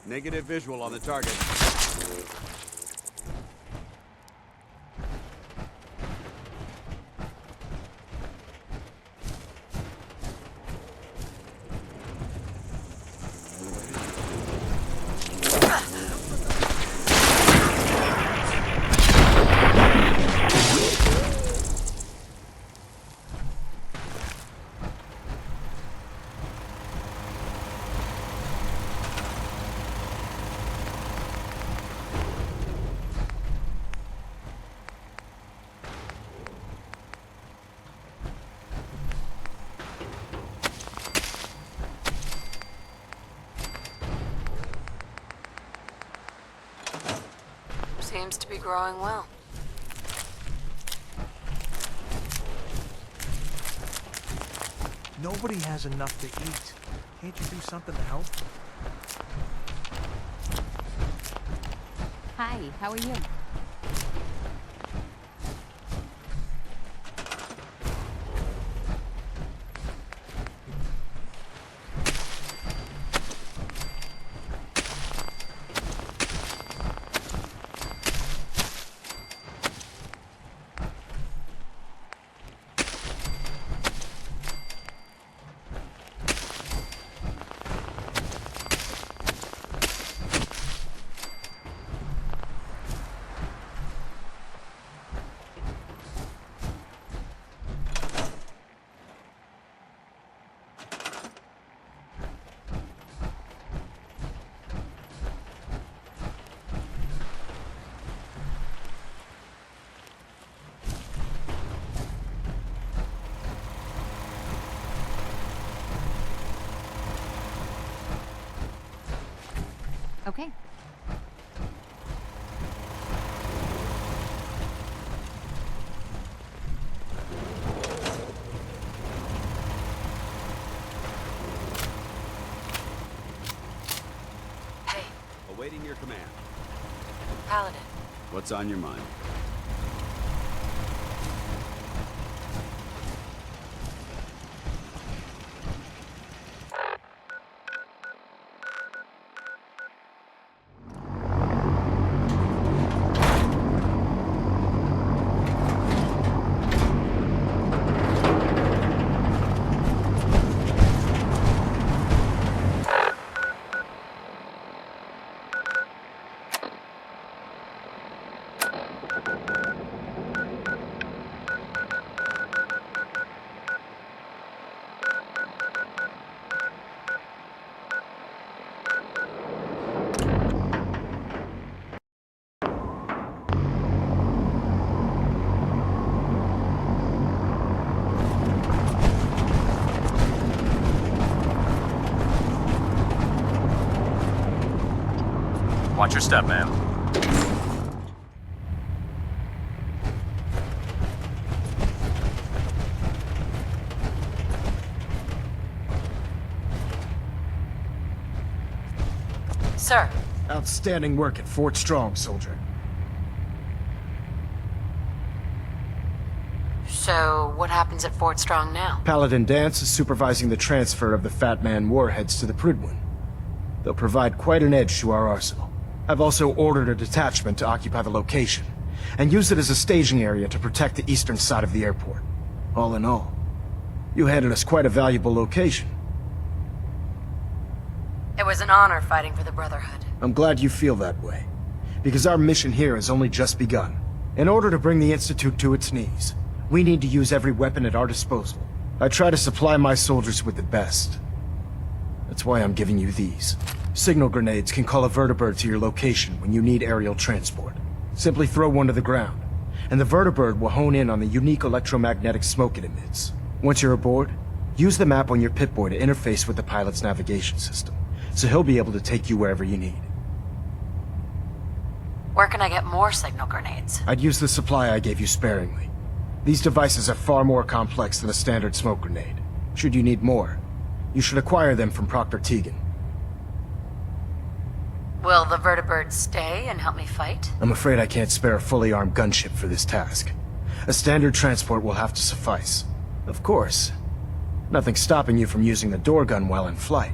Negative visual on the target. Seems to be growing well. Nobody has enough to eat. Can't you do something to help? Hi, how are you? Okay. Hey, Awaiting your command. Paladin. What's on your mind? Watch your step, man. Sir, Outstanding work at Fort Strong, soldier. so what happens at Fort Strong now? Paladin Dance is supervising the transfer of the Fat Man warheads to the Prydwen. They'll provide quite an edge to our arsenal. I've also ordered a detachment to occupy the location, and use it as a staging area to protect the eastern side of the airport. All in all, you handed us quite a valuable location. It was an honor fighting for the Brotherhood. I'm glad you feel that way, because our mission here has only just begun. In order to bring the Institute to its knees, we need to use every weapon at our disposal. I try to supply my soldiers with the best. That's why I'm giving you these. Signal grenades can call a vertibird to your location when you need aerial transport. Simply throw one to the ground, and the vertibird will hone in on the unique electromagnetic smoke it emits. Once you're aboard, use the map on your Pip-Boy to interface with the pilot's navigation system, so he'll be able to take you wherever you need. Where can I get more signal grenades? I'd use the supply I gave you sparingly. These devices are far more complex than a standard smoke grenade. Should you need more, you should acquire them from Proctor Tegan. Will the vertibird stay and help me fight? I'm afraid I can't spare a fully armed gunship for this task. A standard transport will have to suffice. Of course, nothing's stopping you from using the door gun while in flight.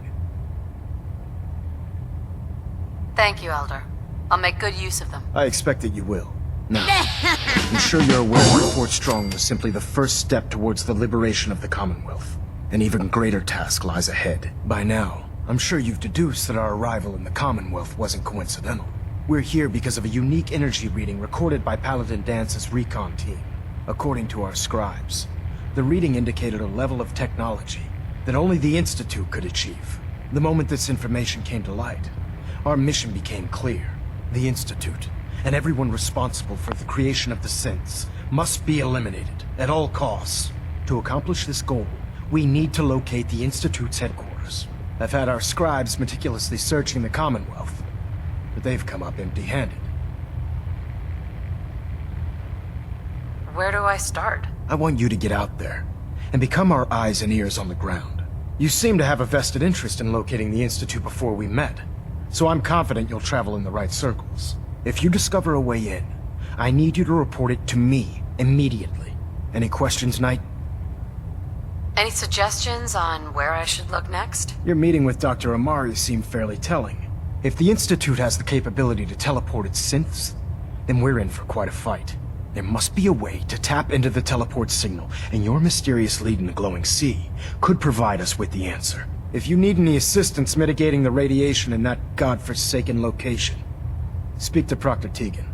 Thank you, Elder. I'll make good use of them. I expect that you will. Now, I'm sure you're aware that Fort Strong was simply the first step towards the liberation of the Commonwealth. An even greater task lies ahead. By now, I'm sure you've deduced that our arrival in the Commonwealth wasn't coincidental. We're here because of a unique energy reading recorded by Paladin Dance's recon team. According to our scribes, the reading indicated a level of technology that only the Institute could achieve. The moment this information came to light, our mission became clear. The Institute, and everyone responsible for the creation of the synths, must be eliminated at all costs. To accomplish this goal, we need to locate the Institute's headquarters. I've had our scribes meticulously searching the Commonwealth, but they've come up empty-handed. Where do I start? I want you to get out there and become our eyes and ears on the ground. You seem to have a vested interest in locating the Institute before we met, so I'm confident you'll travel in the right circles. If you discover a way in, I need you to report it to me immediately. Any questions, Knight? Any suggestions on where I should look next? Your meeting with Dr. Amari seemed fairly telling. If the Institute has the capability to teleport its synths, then we're in for quite a fight. There must be a way to tap into the teleport signal, and your mysterious lead in the glowing sea could provide us with the answer. If you need any assistance mitigating the radiation in that godforsaken location, speak to Proctor Tegan.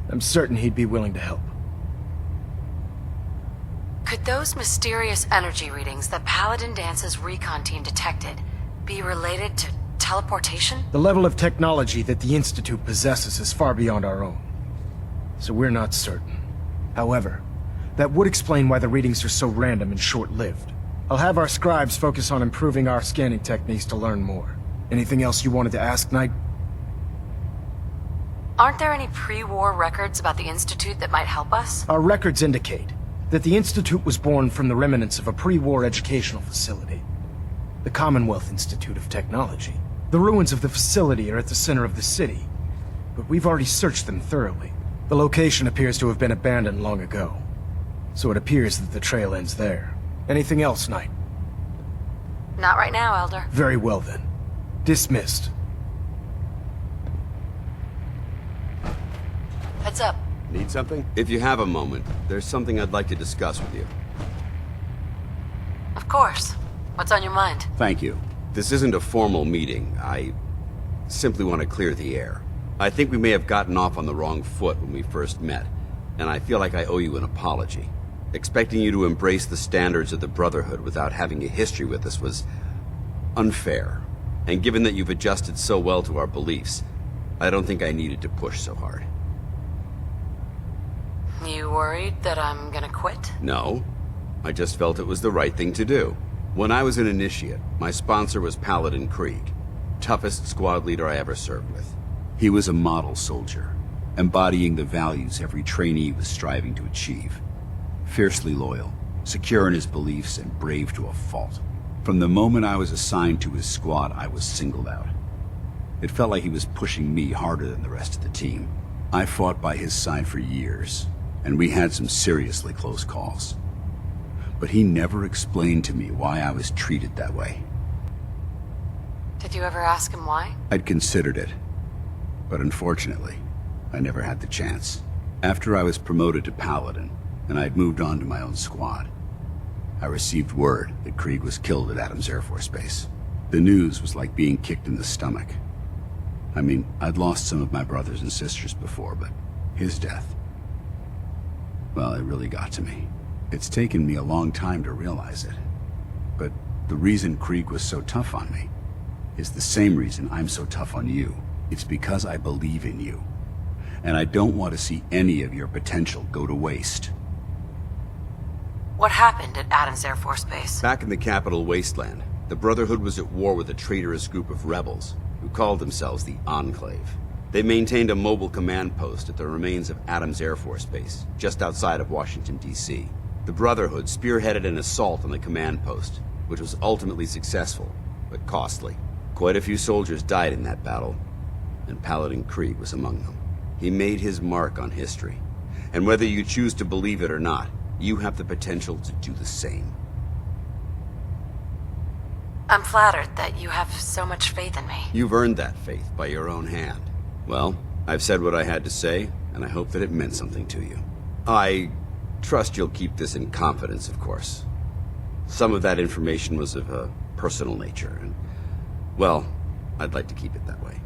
I'm certain he'd be willing to help. Could those mysterious energy readings that Paladin Dance's recon team detected be related to teleportation? The level of technology that the Institute possesses is far beyond our own, so we're not certain. However, that would explain why the readings are so random and short-lived. I'll have our scribes focus on improving our scanning techniques to learn more. Anything else you wanted to ask, Knight? Aren't there any pre-war records about the Institute that might help us? Our records indicate that the Institute was born from the remnants of a pre-war educational facility, the Commonwealth Institute of Technology. The ruins of the facility are at the center of the city, but we've already searched them thoroughly. The location appears to have been abandoned long ago, so it appears that the trail ends there. Anything else, Knight? Not right now, Elder. Very well then. Dismissed. Heads up. Need something? If you have a moment, there's something I'd like to discuss with you. Of course. What's on your mind? Thank you. This isn't a formal meeting. I simply want to clear the air. I think we may have gotten off on the wrong foot when we first met, and I feel like I owe you an apology. Expecting you to embrace the standards of the Brotherhood without having a history with us was unfair. And given that you've adjusted so well to our beliefs, I don't think I needed to push so hard. You worried that I'm gonna quit? No. I just felt it was the right thing to do. When I was an initiate, my sponsor was Paladin Krieg, toughest squad leader I ever served with. He was a model soldier, embodying the values every trainee was striving to achieve. Fiercely loyal, secure in his beliefs, and brave to a fault. From the moment I was assigned to his squad, I was singled out. It felt like he was pushing me harder than the rest of the team. I fought by his side for years, and we had some seriously close calls. But he never explained to me why I was treated that way. Did you ever ask him why? I'd considered it, but unfortunately, I never had the chance. After I was promoted to Paladin, and I'd moved on to my own squad, I received word that Krieg was killed at Adams Air Force Base. The news was like being kicked in the stomach. I mean, I'd lost some of my brothers and sisters before, but his death, well, it really got to me. It's taken me a long time to realize it. But the reason Krieg was so tough on me is the same reason I'm so tough on you. It's because I believe in you. And I don't want to see any of your potential go to waste. What happened at Adams Air Force Base? Back in the capital wasteland, the Brotherhood was at war with a traitorous group of rebels who called themselves the Enclave. They maintained a mobile command post at the remains of Adams Air Force Base, just outside of Washington, D.C. The Brotherhood spearheaded an assault on the command post, which was ultimately successful, but costly. Quite a few soldiers died in that battle, and Paladin Krieg was among them. He made his mark on history, and whether you choose to believe it or not, you have the potential to do the same. I'm flattered that you have so much faith in me. You've earned that faith by your own hand. Well, I've said what I had to say, and I hope that it meant something to you. I trust you'll keep this in confidence, of course. Some of that information was of a personal nature, and, well, I'd like to keep it that way.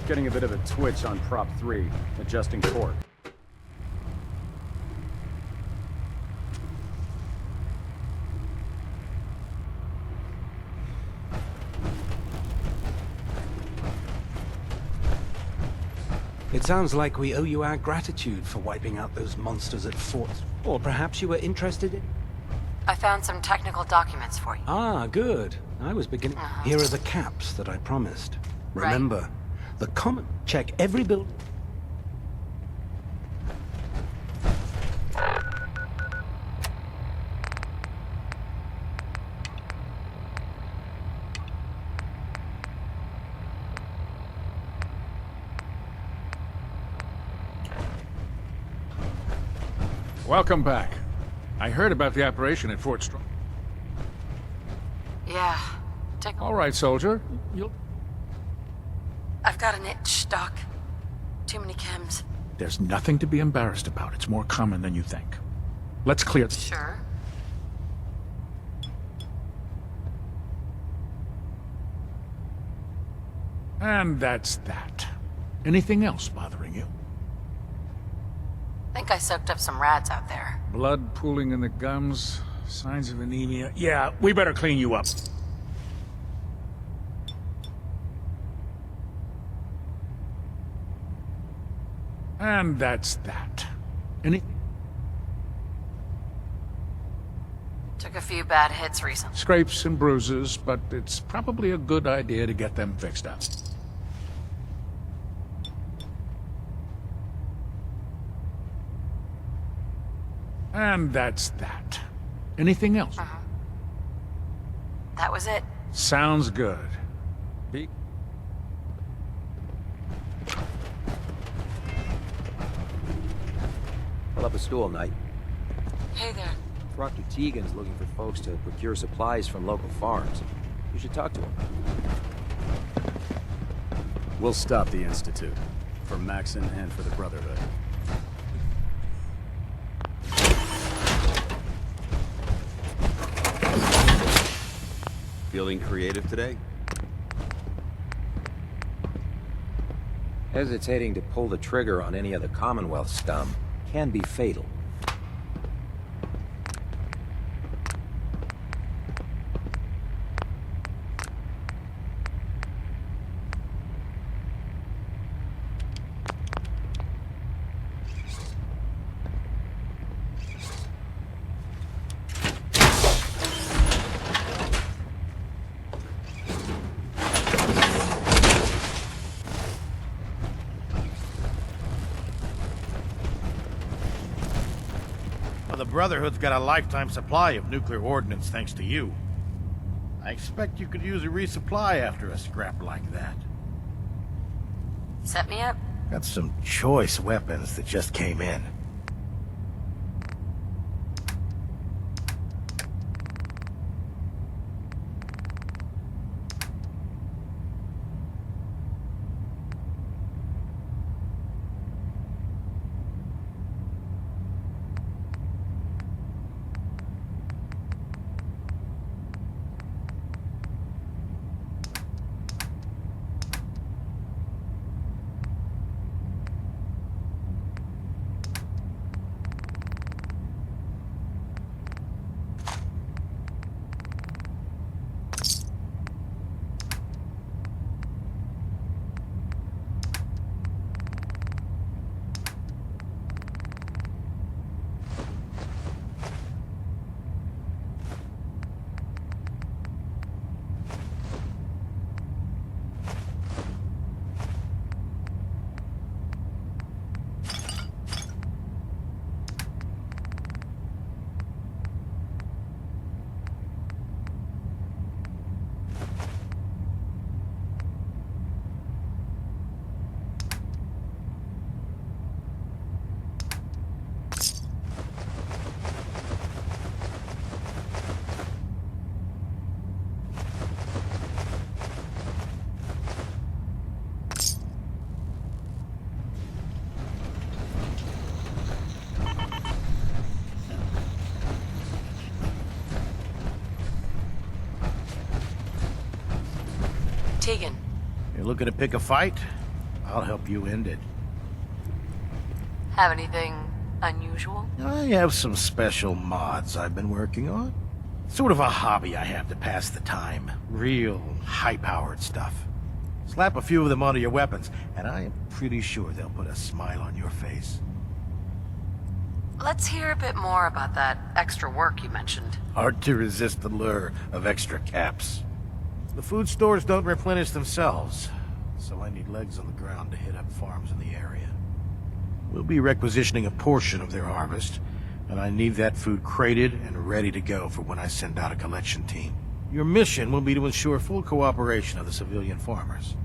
Getting a bit of a twitch on prop 3, adjusting torque. It sounds like we owe you our gratitude for wiping out those monsters at Fort. Or perhaps you were interested in... I found some technical documents for you. Ah, good. I was beginning... Here are the caps that I promised. Right. Remember, the common... Check every building... Welcome back. I heard about the operation at Fort Strong. Yeah. Take a All right, soldier. You'll... I've got an itch, Doc. Too many chems. There's nothing to be embarrassed about. It's more common than you think. Let's clear... Sure. And that's that. Anything else bothering you? Think I soaked up some rats out there. Blood pooling in the gums, signs of anemia. Yeah, we better clean you up. And that's that. Any... Took a few bad hits recently. Scrapes and bruises, but it's probably a good idea to get them fixed up. And that's that. Anything else? That was it. Sounds good. Pull up a stool, Knight. Hey there. Proctor Tegan's looking for folks to procure supplies from local farms. You should talk to him. We'll stop the Institute. For Maxon and for the Brotherhood. Feeling creative today? Hesitating to pull the trigger on any of the Commonwealth scum can be fatal. The Brotherhood's got a lifetime supply of nuclear ordnance thanks to you. I expect you could use a resupply after a scrap like that. Set me up. Got some choice weapons that just came in. Tegan. You're looking to pick a fight? I'll help you end it. Have anything unusual? I have some special mods I've been working on. Sort of a hobby I have to pass the time. Real high-powered stuff. Slap a few of them onto your weapons, and I am pretty sure they'll put a smile on your face. Let's hear a bit more about that extra work you mentioned. Hard to resist the lure of extra caps. The food stores don't replenish themselves, so I need legs on the ground to hit up farms in the area. We'll be requisitioning a portion of their harvest, and I need that food crated and ready to go for when I send out a collection team. Your mission will be to ensure full cooperation of the civilian farmers,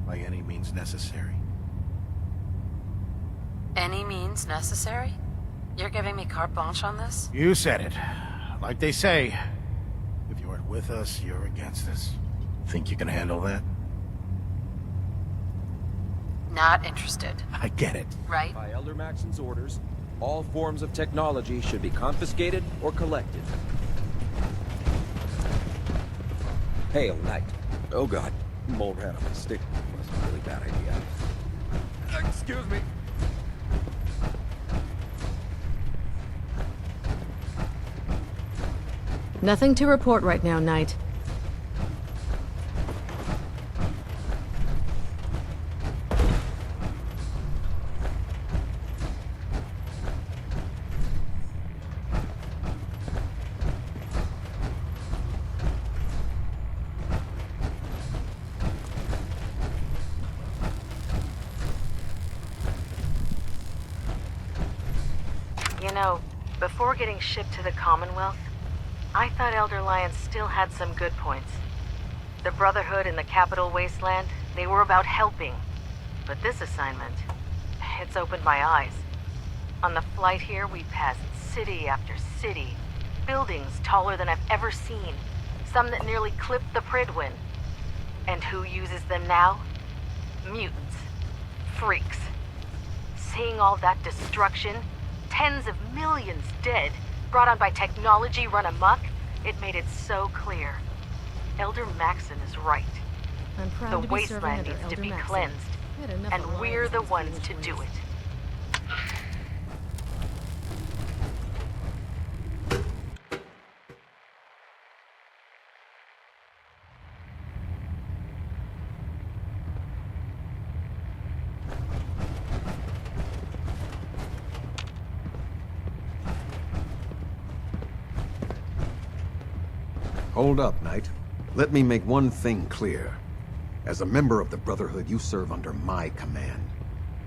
by any means necessary. Any means necessary? You're giving me carte blanche on this? You said it. Like they say, if you aren't with us, you're against us. Think you can handle that? Not interested. I get it. Right? By Elder Maxon's orders, all forms of technology should be confiscated or collected. Hail, Knight. Oh god, mole rat on a stick. That's a really bad idea. Excuse me. Nothing to report right now, Knight. You know, before getting shipped to the Commonwealth, I thought Elder Lions still had some good points. The Brotherhood in the Capital Wasteland, they were about helping. But this assignment, it's opened my eyes. On the flight here, we passed city after city, buildings taller than I've ever seen, some that nearly clipped the Pridwin. And who uses them now? Mutants. Freaks. Seeing all that destruction, tens of millions dead, brought on by technology run amok, it made it so clear. Elder Maxon is right. I'm proud The to be serving wasteland under needs to Elder be Maxon. cleansed, We had enough and alliance we're the these ones to foolish do ways. it. Hold up, Knight. Let me make one thing clear. As a member of the Brotherhood, you serve under my command.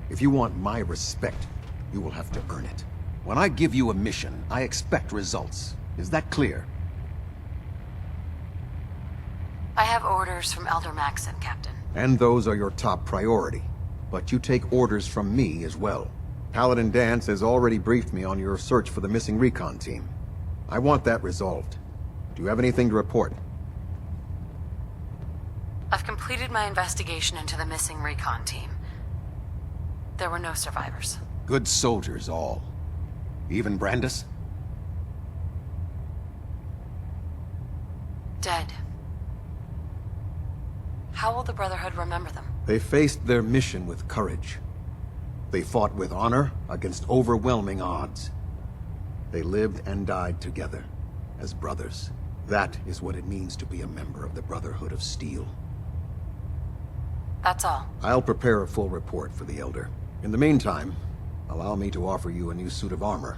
If you want my respect, you will have to earn it. When I give you a mission, I expect results. Is that clear? I have orders from Elder Maxon, Captain. And those are your top priority. But you take orders from me as well. Paladin Danse has already briefed me on your search for the missing recon team. I want that resolved. Do you have anything to report? I've completed my investigation into the missing recon team. There were no survivors. Good soldiers, all. Even Brandis? Dead. How will the Brotherhood remember them? They faced their mission with courage. They fought with honor against overwhelming odds. They lived and died together, as brothers. That is what it means to be a member of the Brotherhood of Steel. That's all. I'll prepare a full report for the Elder. In the meantime, allow me to offer you a new suit of armor.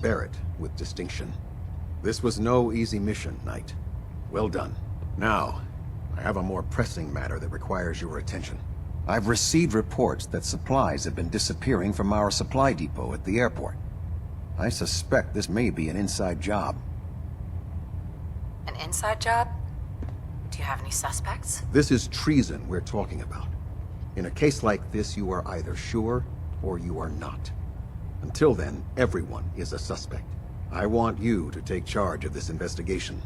Bear it with distinction. This was no easy mission, Knight. Well done. Now, I have a more pressing matter that requires your attention. I've received reports that supplies have been disappearing from our supply depot at the airport. I suspect this may be an inside job. An inside job? Do you have any suspects? This is treason we're talking about. In a case like this, you are either sure or you are not. Until then, everyone is a suspect. I want you to take charge of this investigation.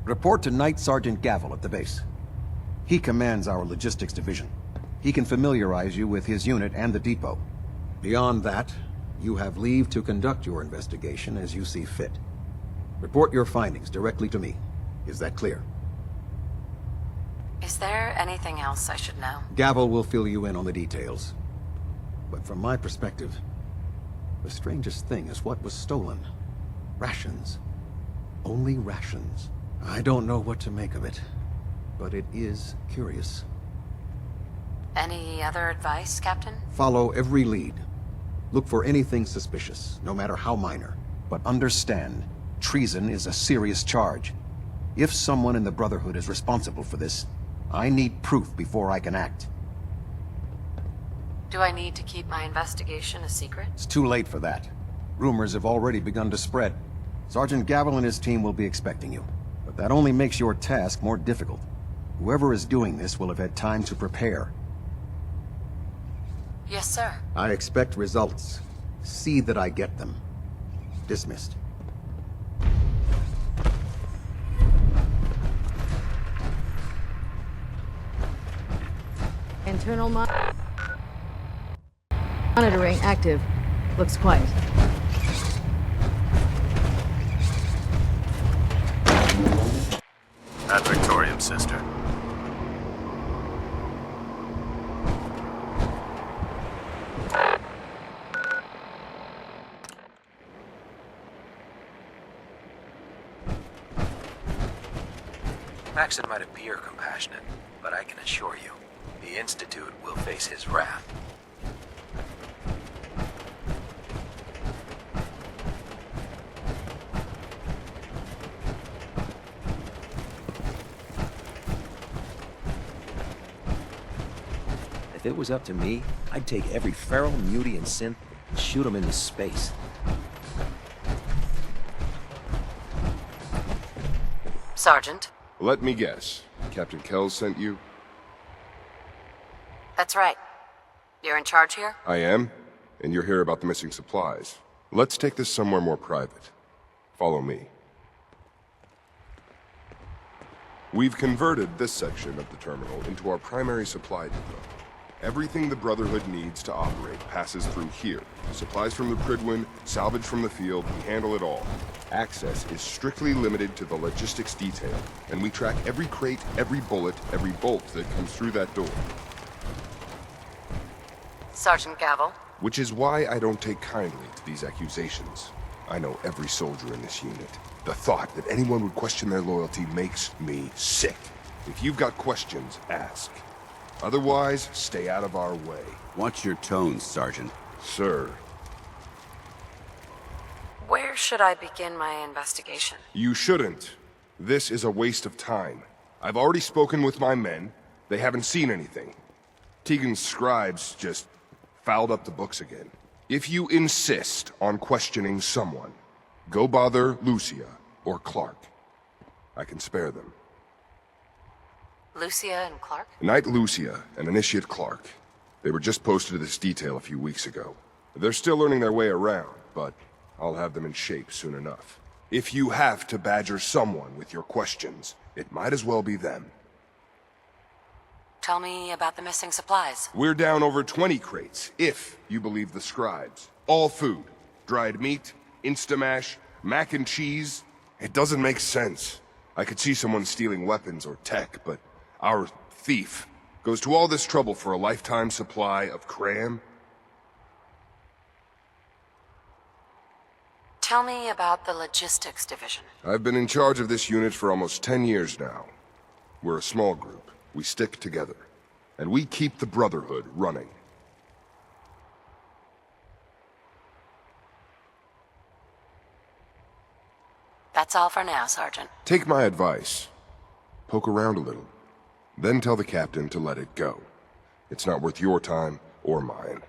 Report to Knight Sergeant Gavel at the base. He commands our logistics division. He can familiarize you with his unit and the depot. Beyond that, you have leave to conduct your investigation as you see fit. Report your findings directly to me. Is that clear? Is there anything else I should know? Gavel will fill you in on the details. But from my perspective, the strangest thing is what was stolen. Rations. Only rations. I don't know what to make of it, but it is curious. Any other advice, Captain? Follow every lead. Look for anything suspicious, no matter how minor. But understand, treason is a serious charge. If someone in the Brotherhood is responsible for this, I need proof before I can act. Do I need to keep my investigation a secret? It's too late for that. Rumors have already begun to spread. Sergeant Gavel and his team will be expecting you. But that only makes your task more difficult. Whoever is doing this will have had time to prepare. Yes, sir. I expect results. See that I get them. Dismissed. Internal monitoring active. Looks quiet. Ad Victoriam, sister. Maxon might appear compassionate, but I can assure you, the Institute will face his wrath. If it was up to me, I'd take every feral mutie and synth and shoot them into space. Sergeant? Let me guess. Captain Kells sent you? That's right. You're in charge here? I am, and you're here about the missing supplies. Let's take this somewhere more private. Follow me. We've converted this section of the terminal into our primary supply depot. Everything the Brotherhood needs to operate passes through here. Supplies from the Pridwin, salvage from the field, we handle it all. Access is strictly limited to the logistics detail, and we track every crate, every bullet, every bolt that comes through that door. Sergeant Gavel? Which is why I don't take kindly to these accusations. I know every soldier in this unit. The thought that anyone would question their loyalty makes me sick. If you've got questions, ask. Otherwise, stay out of our way. Watch your tone, Sergeant. Sir. Where should I begin my investigation? You shouldn't. This is a waste of time. I've already spoken with my men. They haven't seen anything. Tegan's scribes just fouled up the books again. If you insist on questioning someone, go bother Lucia or Clark. I can spare them. Lucia and Clark? Knight Lucia and Initiate Clark. They were just posted to this detail a few weeks ago. They're still learning their way around, but I'll have them in shape soon enough. If you have to badger someone with your questions, it might as well be them. Tell me about the missing supplies. We're down over 20 crates, if you believe the scribes. All food. Dried meat, Instamash, mac and cheese. It doesn't make sense. I could see someone stealing weapons or tech, but our thief goes to all this trouble for a lifetime supply of cram? Tell me about the logistics division. I've been in charge of this unit for almost 10 years now. We're a small group. We stick together. And we keep the Brotherhood running. That's all for now, Sergeant. Take my advice. Poke around a little. Then tell the captain to let it go. It's not worth your time or mine.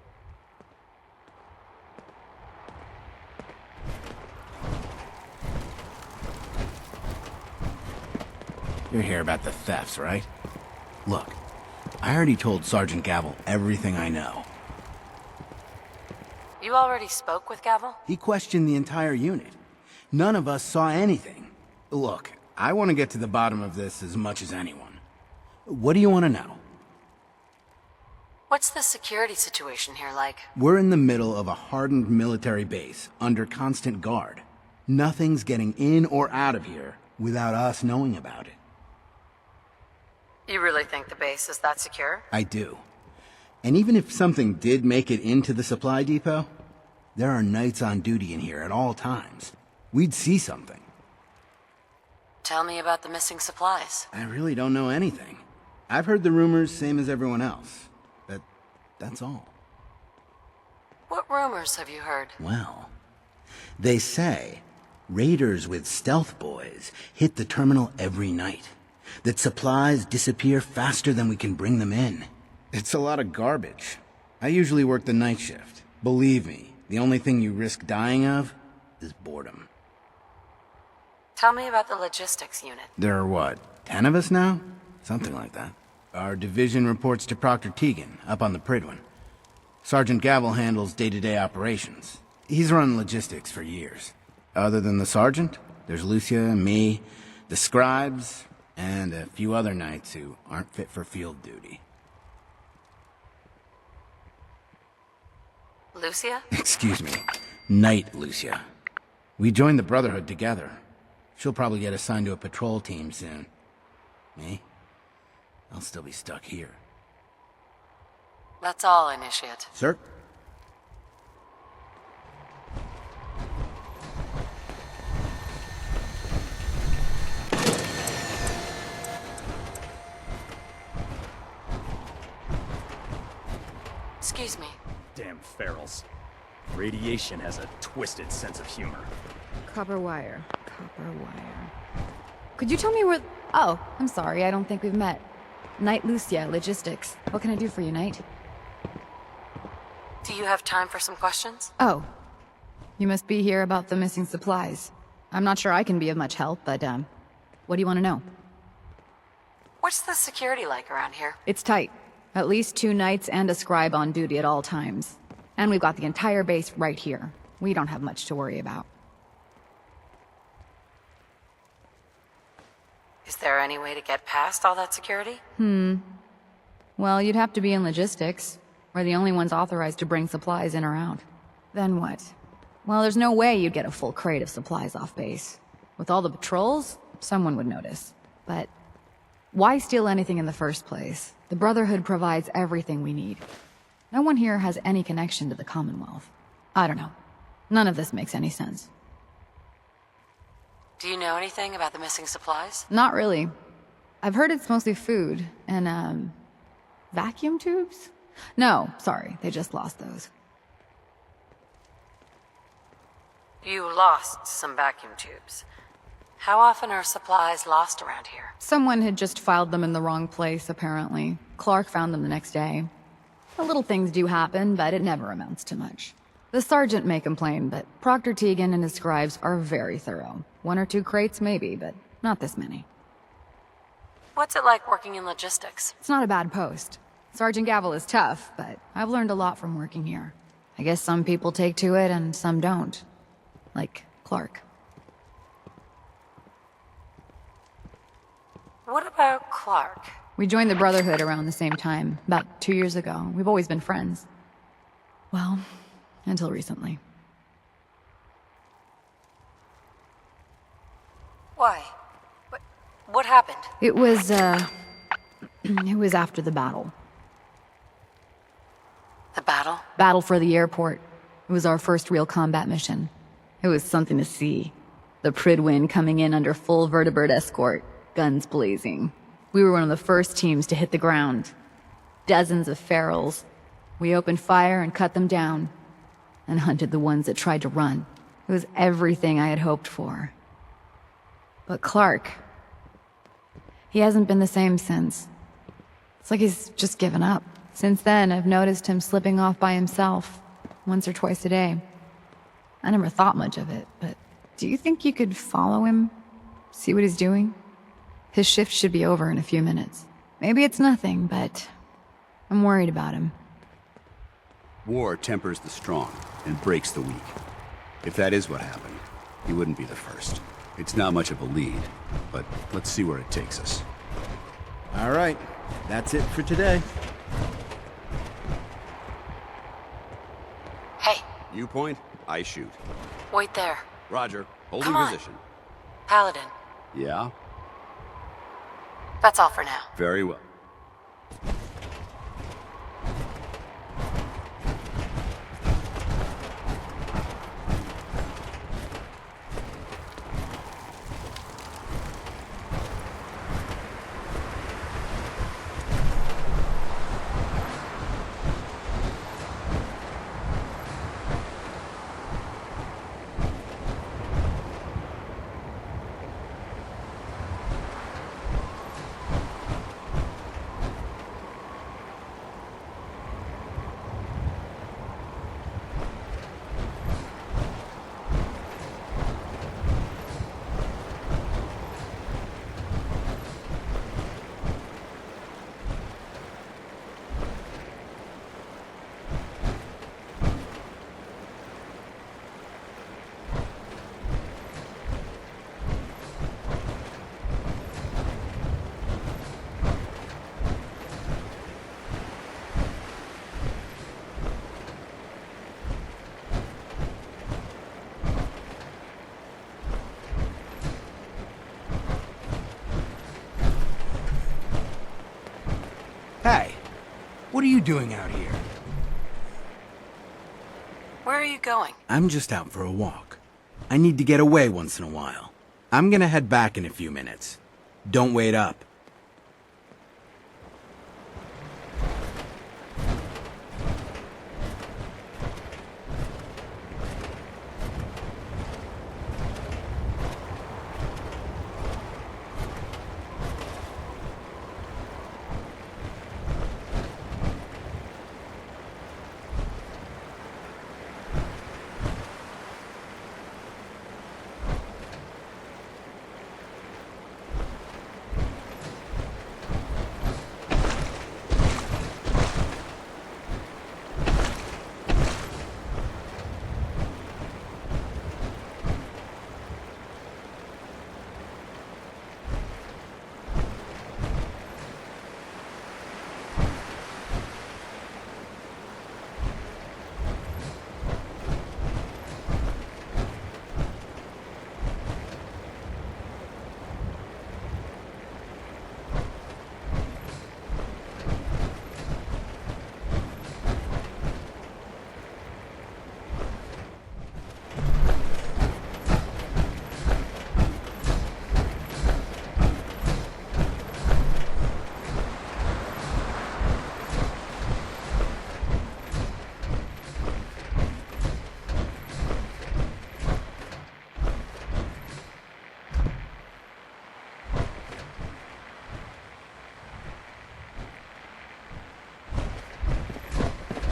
You're here about the thefts, right? Look, I already told Sergeant Gavel everything I know. You already spoke with Gavel? He questioned the entire unit. None of us saw anything. Look, I want to get to the bottom of this as much as anyone. What do you want to know? What's the security situation here like? We're in the middle of a hardened military base, under constant guard. Nothing's getting in or out of here without us knowing about it. You really think the base is that secure? I do. And even if something did make it into the supply depot, there are knights on duty in here at all times. We'd see something. Tell me about the missing supplies. I really don't know anything. I've heard the rumors, same as everyone else. But that's all. What rumors have you heard? Well, they say raiders with stealth boys hit the terminal every night. That supplies disappear faster than we can bring them in. It's a lot of garbage. I usually work the night shift. Believe me, the only thing you risk dying of is boredom. Tell me about the logistics unit. There are what, 10 of us now? Something like that. Our division reports to Proctor Teagan, up on the Pridwin. Sergeant Gavel handles day-to-day operations. He's run logistics for years. Other than the sergeant, there's Lucia, me, the scribes, and a few other knights who aren't fit for field duty. Lucia? Excuse me. Knight Lucia. We joined the Brotherhood together. She'll probably get assigned to a patrol team soon. Me? I'll still be stuck here. That's all, Initiate. Sir? Excuse me. Damn ferals. Radiation has a twisted sense of humor. Copper wire. Copper wire. Could you tell me where... Oh, I'm sorry, I don't think we've met. Knight Lucia, Logistics. What can I do for you, Knight? Do you have time for some questions? Oh. You must be here about the missing supplies. I'm not sure I can be of much help, but, what do you want to know? What's the security like around here? It's tight. At least 2 knights and a scribe on duty at all times. And we've got the entire base right here. We don't have much to worry about. Is there any way to get past all that security? Well, you'd have to be in logistics. We're the only ones authorized to bring supplies in or out. Then what? Well, there's no way you'd get a full crate of supplies off base. With all the patrols, someone would notice. But why steal anything in the first place? The Brotherhood provides everything we need. No one here has any connection to the Commonwealth. I don't know. None of this makes any sense. Do you know anything about the missing supplies? Not really. I've heard it's mostly food and, vacuum tubes? No, sorry, they just lost those. You lost some vacuum tubes. How often are supplies lost around here? Someone had just filed them in the wrong place, apparently. Clark found them the next day. The little things do happen, but it never amounts to much. The sergeant may complain, but Proctor Teagan and his scribes are very thorough. 1 or 2 crates, maybe, but not this many. What's it like working in logistics? It's not a bad post. Sergeant Gavel is tough, but I've learned a lot from working here. I guess some people take to it and some don't. Like Clark. What about Clark? We joined the Brotherhood around the same time, about 2 years ago. We've always been friends. Well, until recently. Why? What happened? It was, it was after the battle. The battle? Battle for the airport. It was our first real combat mission. It was something to see. The Pridwin coming in under full vertebrate escort, guns blazing. We were one of the first teams to hit the ground. Dozens of ferals. We opened fire and cut them down, and hunted the ones that tried to run. It was everything I had hoped for. But Clark, he hasn't been the same since. It's like he's just given up. Since then, I've noticed him slipping off by himself, once or twice a day. I never thought much of it, but do you think you could follow him? See what he's doing? His shift should be over in a few minutes. Maybe it's nothing, but I'm worried about him. War tempers the strong and breaks the weak. If that is what happened, he wouldn't be the first. It's not much of a lead, but let's see where it takes us. All right, that's it for today. Hey. You point, I shoot. Wait there. Roger. Holding Come on. position. Paladin. Yeah? That's all for now. Very well. Hey, what are you doing out here? Where are you going? I'm just out for a walk. I need to get away once in a while. I'm gonna head back in a few minutes. Don't wait up.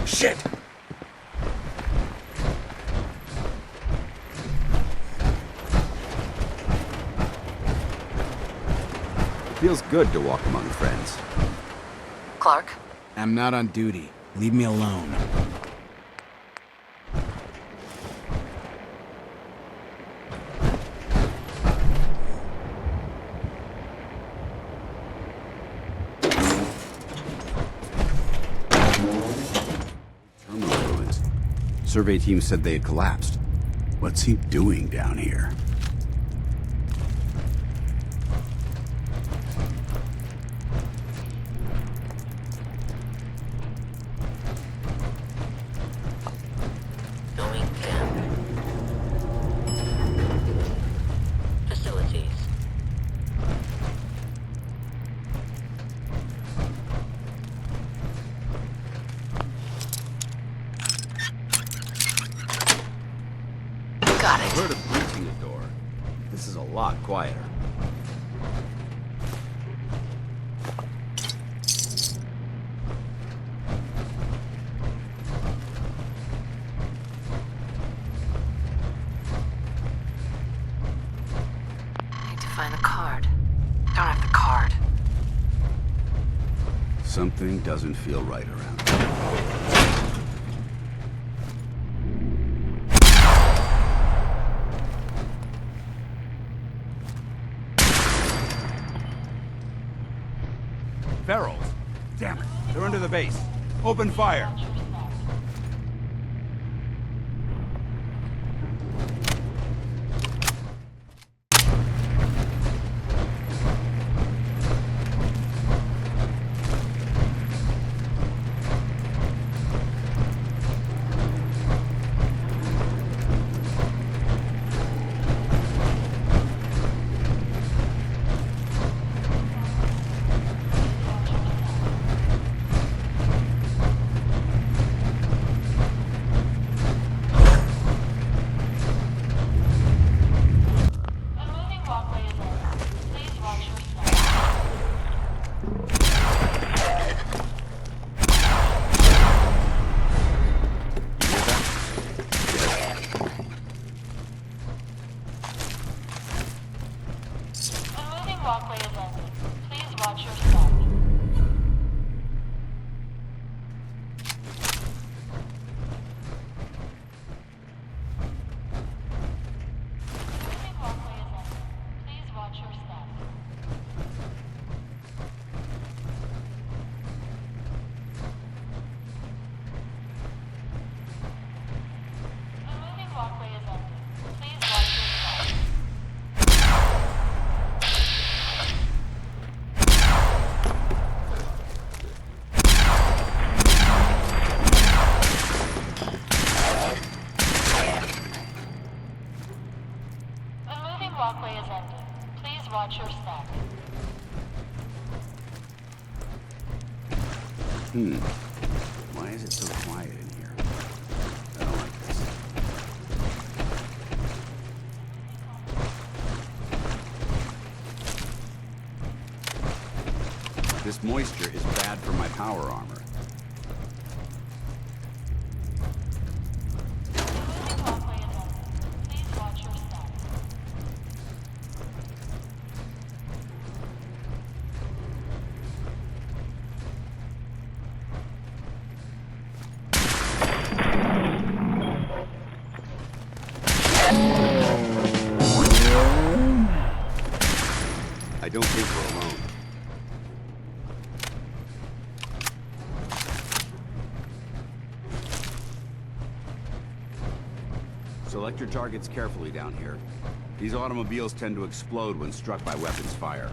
Shit! It feels good to walk among friends. Clark? I'm not on duty. Leave me alone. Survey team said they had collapsed. What's he doing down here? Going camp. Facilities. Got I it. heard of breaching a door. This is a lot quieter. Need to find the card. Don't have the card. Something doesn't feel right around here. Ferals. Damn it. They're under the base. Open fire. walkway is ending. Please watch your step. Walkway is ending. Please watch your step. Why is it so quiet in here? I don't like this. This moisture is bad for my power armor. I don't think we're alone. Select your targets carefully down here. These automobiles tend to explode when struck by weapons fire.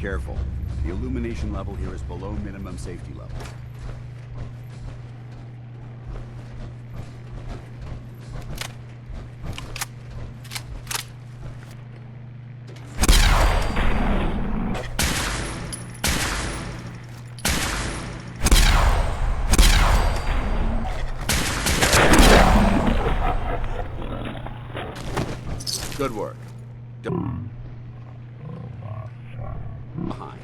Careful. The illumination level here is below minimum safety level. Good work. Behind.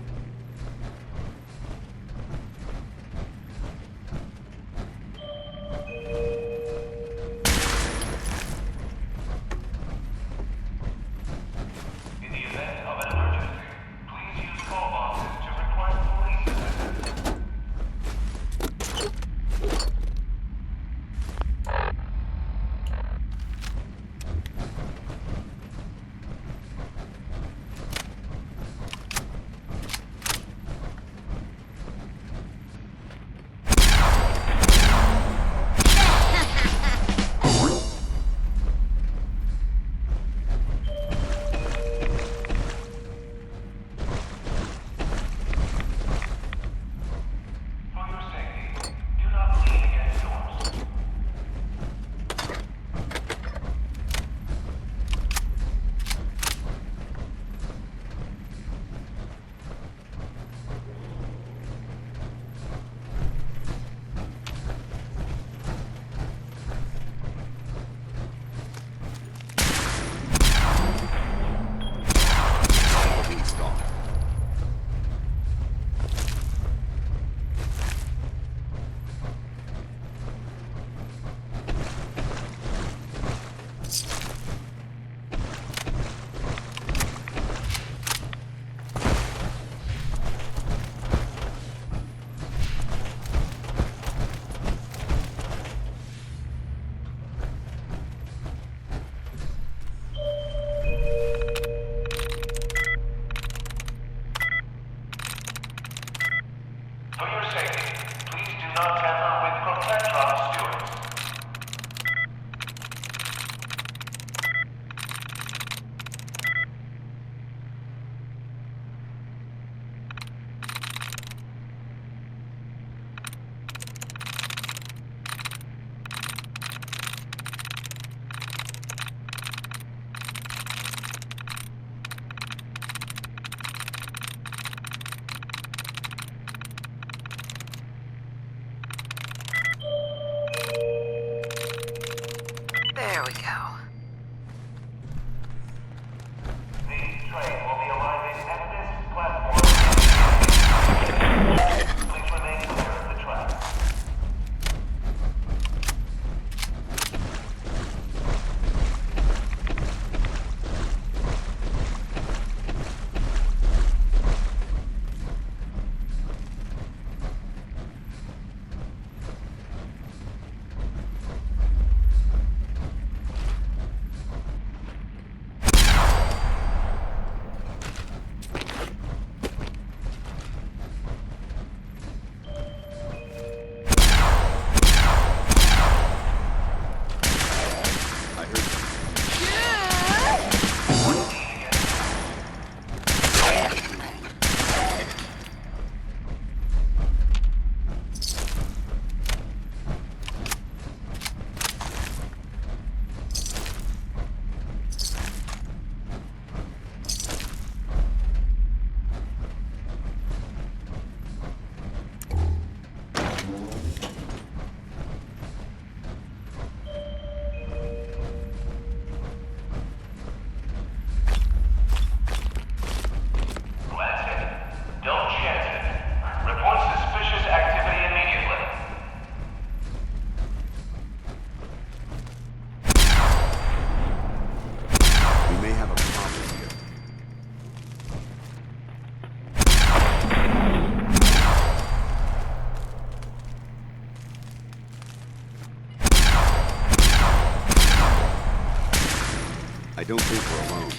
I don't think we're alone.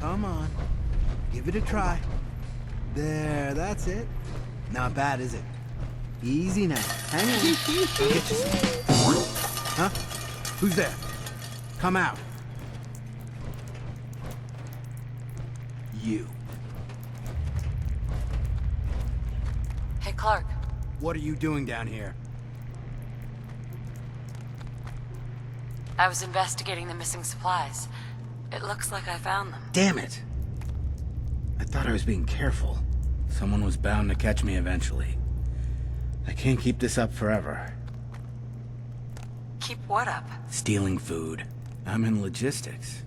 Come on. Give it a try. There, that's it. Not bad, is it? Easy now. Hang on. I'll get you some. Huh? Who's there? Come out. You. Hey, Clark. What are you doing down here? I was investigating the missing supplies. It looks like I found them. Damn it! I thought I was being careful. Someone was bound to catch me eventually. I can't keep this up forever. Keep what up? Stealing food. I'm in logistics.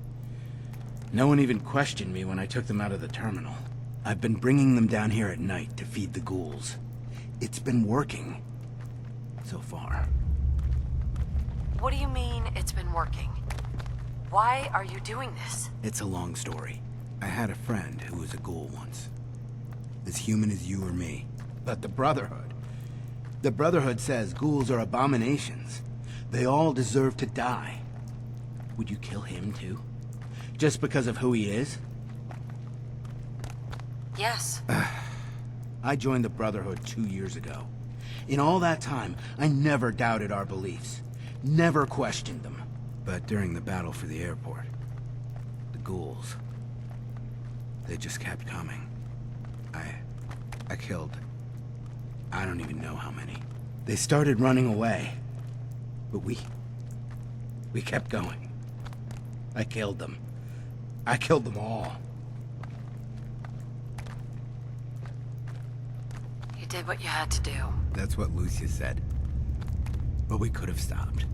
No one even questioned me when I took them out of the terminal. I've been bringing them down here at night to feed the ghouls. It's been working. So far. What do you mean it's been working? Why are you doing this? It's a long story. I had a friend who was a ghoul once. As human as you or me. But the Brotherhood. The Brotherhood says ghouls are abominations. They all deserve to die. Would you kill him too? Just because of who he is? Yes. I joined the Brotherhood 2 years ago. In all that time, I never doubted our beliefs. Never questioned them. But during the battle for the airport, the ghouls, they just kept coming. I killed, I don't even know how many. They started running away, but we kept going. I killed them. I killed them all. You did what you had to do. That's what Lucia said. But we could have stopped.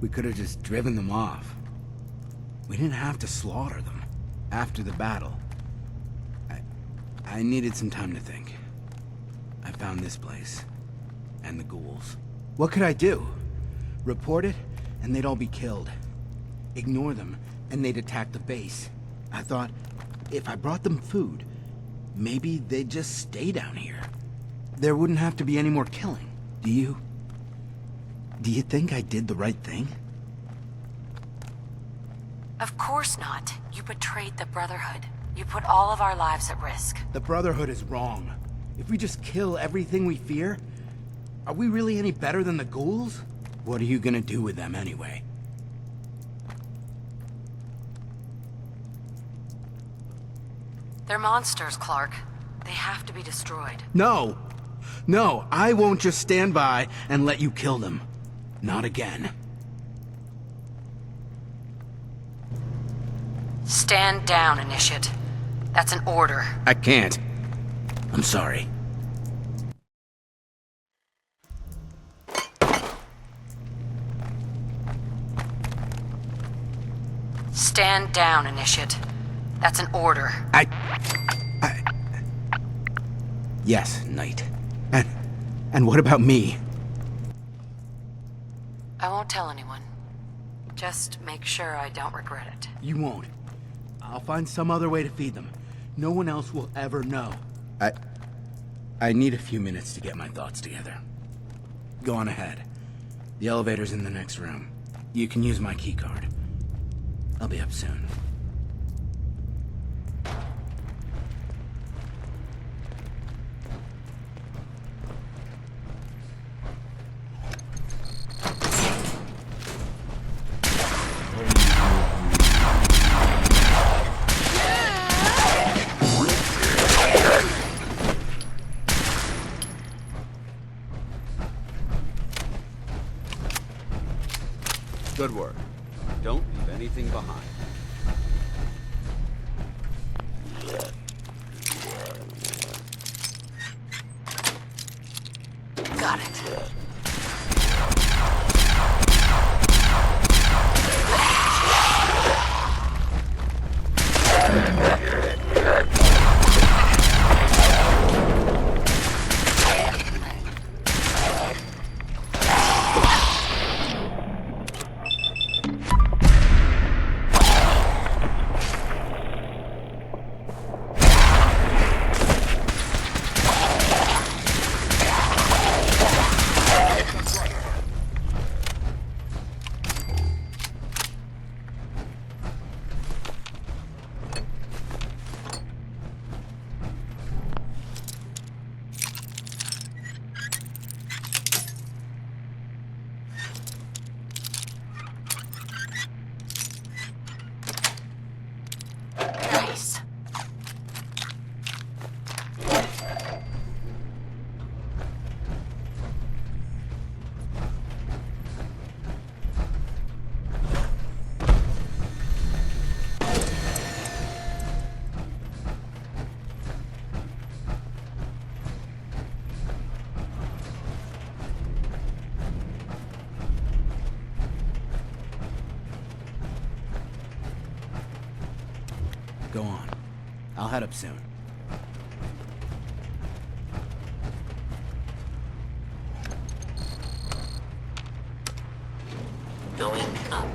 We could have just driven them off. We didn't have to slaughter them. After the battle, I needed some time to think. I found this place. And the ghouls. What could I do? Report it, and they'd all be killed. Ignore them, and they'd attack the base. I thought, if I brought them food, maybe they'd just stay down here. There wouldn't have to be any more killing. Do you think I did the right thing? Of course not. You betrayed the Brotherhood. You put all of our lives at risk. The Brotherhood is wrong. If we just kill everything we fear, are we really any better than the ghouls? What are you gonna do with them anyway? They're monsters, Clark. They have to be destroyed. No! No, I won't just stand by and let you kill them. Not again. Stand down, Initiate. That's an order. I can't. I'm sorry. Stand down, Initiate. That's an order. Yes, Knight. And what about me? I won't tell anyone. Just make sure I don't regret it. You won't. I'll find some other way to feed them. No one else will ever know. I need a few minutes to get my thoughts together. Go on ahead. The elevator's in the next room. You can use my keycard. I'll be up soon. Good work. Don't leave anything behind. Got it. Nice. Go on. I'll head up soon. Going up.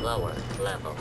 Lower level.